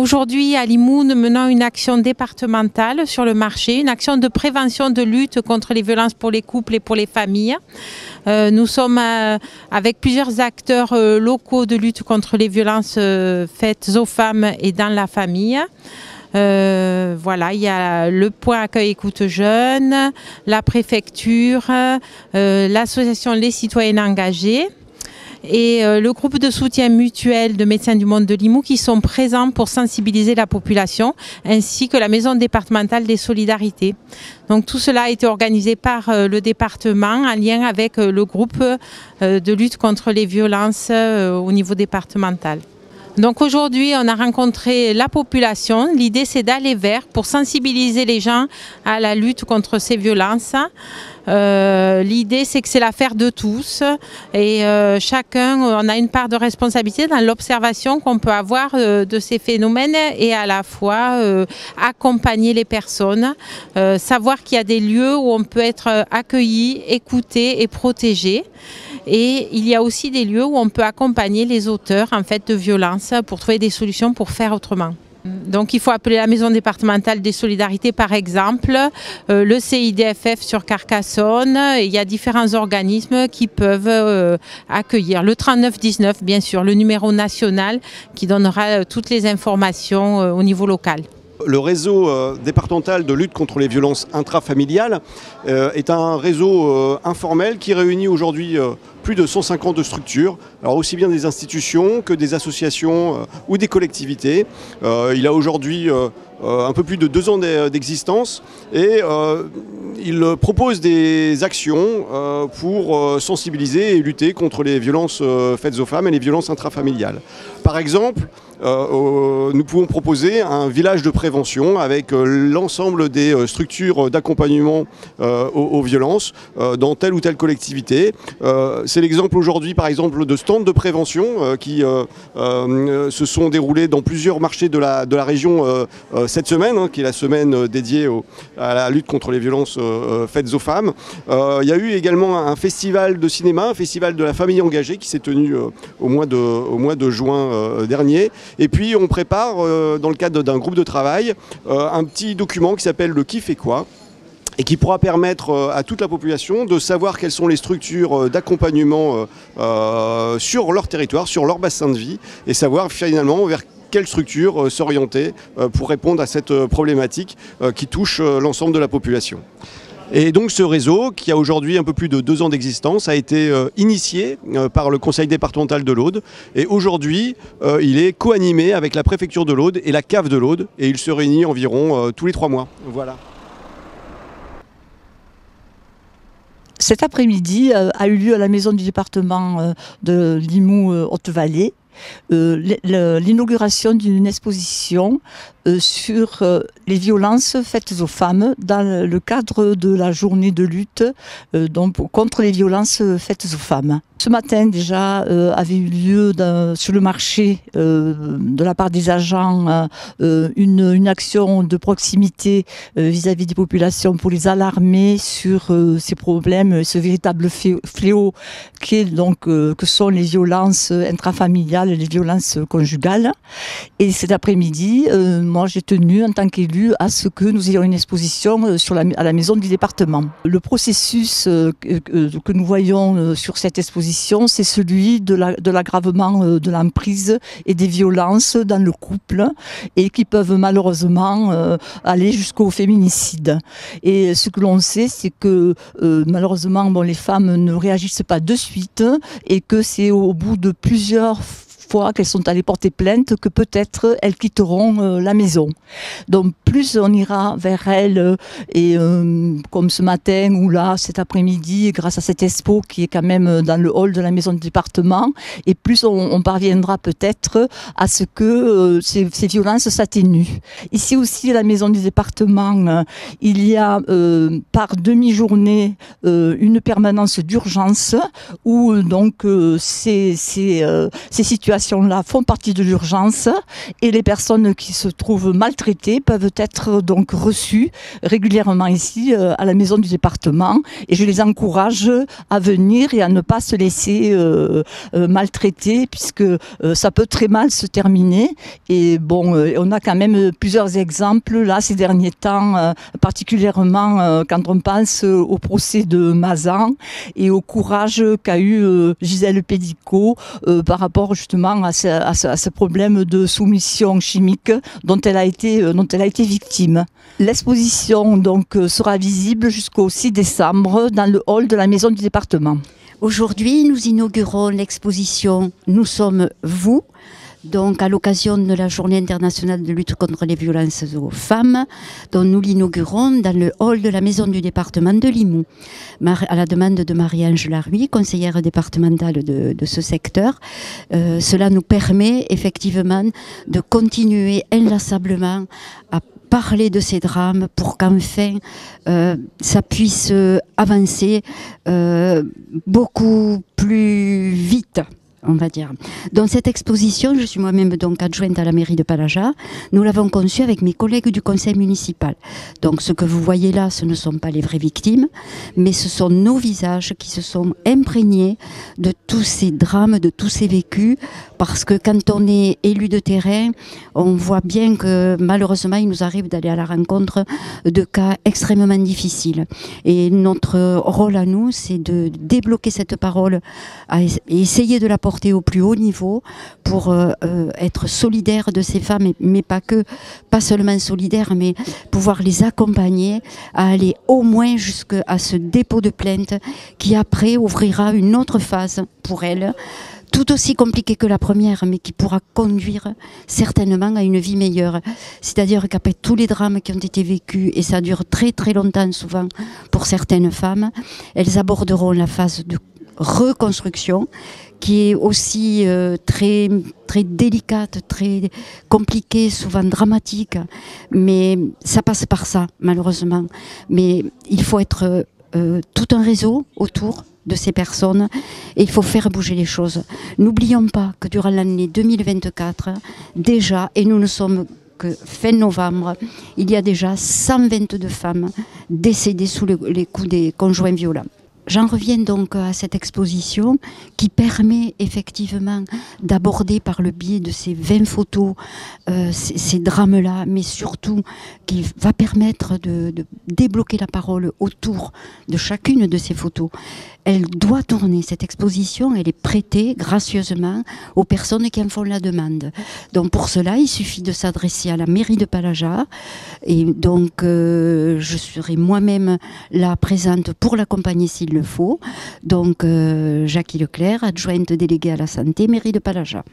Aujourd'hui, à Limoux, nous menons une action départementale sur le marché, une action de prévention de lutte contre les violences pour les couples et pour les familles. Nous sommes avec plusieurs acteurs locaux de lutte contre les violences faites aux femmes et dans la famille. Voilà, il y a le point accueil écoute jeune, la préfecture, l'association Les Citoyennes Engagées et le groupe de soutien mutuel de médecins du monde de Limoux qui sont présents pour sensibiliser la population, ainsi que la maison départementale des solidarités. Donc tout cela a été organisé par le département en lien avec le groupe de lutte contre les violences au niveau départemental. Donc aujourd'hui, on a rencontré la population. L'idée, c'est d'aller vers pour sensibiliser les gens à la lutte contre ces violences. L'idée, c'est que c'est l'affaire de tous et chacun, on a une part de responsabilité dans l'observation qu'on peut avoir de ces phénomènes et à la fois accompagner les personnes, savoir qu'il y a des lieux où on peut être accueilli, écouté et protégé. Et il y a aussi des lieux où on peut accompagner les auteurs en fait, de violences pour trouver des solutions pour faire autrement. Donc il faut appeler la maison départementale des solidarités par exemple, le CIDFF sur Carcassonne, il y a différents organismes qui peuvent accueillir. Le 3919 bien sûr, le numéro national qui donnera toutes les informations au niveau local. Le réseau départemental de lutte contre les violences intrafamiliales est un réseau informel qui réunit aujourd'hui plus de 150 structures, alors aussi bien des institutions que des associations ou des collectivités. Il a aujourd'hui un peu plus de 2 ans d'existence et il propose des actions pour sensibiliser et lutter contre les violences faites aux femmes et les violences intrafamiliales. Par exemple, nous pouvons proposer un village de prévention avec l'ensemble des structures d'accompagnement aux violences dans telle ou telle collectivité. C'est l'exemple aujourd'hui par exemple de stands de prévention qui se sont déroulés dans plusieurs marchés de la région cette semaine, qui est la semaine dédiée à la lutte contre les violences faites aux femmes. Il y a eu également un festival de cinéma, un festival de la famille engagée qui s'est tenu au mois de juin dernier. Et puis on prépare, dans le cadre d'un groupe de travail, un petit document qui s'appelle le Qui fait quoi ? Et qui pourra permettre à toute la population de savoir quelles sont les structures d'accompagnement sur leur territoire, sur leur bassin de vie, et savoir finalement vers quelle structure s'orienter pour répondre à cette problématique qui touche l'ensemble de la population. Et donc ce réseau, qui a aujourd'hui un peu plus de 2 ans d'existence, a été initié par le conseil départemental de l'Aude. Et aujourd'hui, il est co-animé avec la préfecture de l'Aude et la CAF de l'Aude. Et il se réunit environ tous les 3 mois. Voilà. Cet après-midi a eu lieu à la maison du département de Limoux-Haute-Vallée l'inauguration d'une exposition sur les violences faites aux femmes dans le cadre de la journée de lutte contre les violences faites aux femmes. Ce matin déjà avait eu lieu sur le marché de la part des agents une action de proximité vis-à-vis des populations pour les alarmer sur ces problèmes, ce véritable fléau que sont les violences intrafamiliales et les violences conjugales. Et cet après-midi, moi j'ai tenu en tant qu'élu à ce que nous ayons une exposition à la maison du département. Le processus que nous voyons sur cette exposition, c'est celui de l'aggravement de l'emprise et des violences dans le couple et qui peuvent malheureusement aller jusqu'au féminicide. Et ce que l'on sait, c'est que malheureusement les femmes ne réagissent pas de suite et que c'est au bout de plusieurs fois qu'elles sont allées porter plainte que peut-être elles quitteront la maison. Donc plus on ira vers elles et comme ce matin ou là cet après-midi grâce à cette expo qui est quand même dans le hall de la maison du département, et plus on parviendra peut-être à ce que ces violences s'atténuent. Ici aussi à la maison du département, il y a par demi-journée une permanence d'urgence où donc ces situations situations-là font partie de l'urgence et les personnes qui se trouvent maltraitées peuvent être donc reçues régulièrement ici à la maison du département, et je les encourage à venir et à ne pas se laisser maltraiter, puisque ça peut très mal se terminer. Et bon, on a quand même plusieurs exemples là ces derniers temps, particulièrement quand on pense au procès de Mazan et au courage qu'a eu Gisèle Pédicot par rapport justement à ce problème de soumission chimique dont elle a été victime. L'exposition donc sera visible jusqu'au 6 décembre dans le hall de la maison du département. Aujourd'hui, nous inaugurons l'exposition « Nous sommes vous », donc à l'occasion de la Journée internationale de lutte contre les violences aux femmes, dont nous l'inaugurons dans le hall de la maison du département de Limoux, à la demande de Marie-Ange Laruy, conseillère départementale de ce secteur. Cela nous permet effectivement de continuer inlassablement à parler de ces drames pour qu'enfin ça puisse avancer beaucoup plus vite, on va dire. Dans cette exposition, je suis moi-même donc adjointe à la mairie de Palaja. Nous l'avons conçue avec mes collègues du conseil municipal. Donc ce que vous voyez là, ce ne sont pas les vraies victimes, mais ce sont nos visages qui se sont imprégnés de tous ces drames, de tous ces vécus, parce que quand on est élu de terrain, on voit bien que malheureusement, il nous arrive d'aller à la rencontre de cas extrêmement difficiles. Et notre rôle à nous, c'est de débloquer cette parole et essayer de la porter au plus haut niveau pour être solidaire de ces femmes, mais pas seulement solidaire, mais pouvoir les accompagner à aller au moins jusqu'à ce dépôt de plainte qui après ouvrira une autre phase pour elles, tout aussi compliquée que la première, mais qui pourra conduire certainement à une vie meilleure. C'est-à-dire qu'après tous les drames qui ont été vécus, et ça dure très très longtemps souvent pour certaines femmes, elles aborderont la phase de reconstruction qui est aussi très, très délicate, très compliquée, souvent dramatique, mais ça passe par ça malheureusement. Mais il faut être tout un réseau autour de ces personnes et il faut faire bouger les choses. N'oublions pas que durant l'année 2024, déjà, et nous ne sommes que fin novembre, il y a déjà 122 femmes décédées sous les coups des conjoints violents. J'en reviens donc à cette exposition qui permet effectivement d'aborder par le biais de ces 20 photos ces drames-là, mais surtout qui va permettre de débloquer la parole autour de chacune de ces photos. Elle doit tourner, cette exposition, elle est prêtée gracieusement aux personnes qui en font la demande. Donc pour cela, il suffit de s'adresser à la mairie de Palaja et donc je serai moi-même là présente pour l'accompagner s'il le faut. Donc Jackie Leclerc, adjointe déléguée à la santé, mairie de Palaja.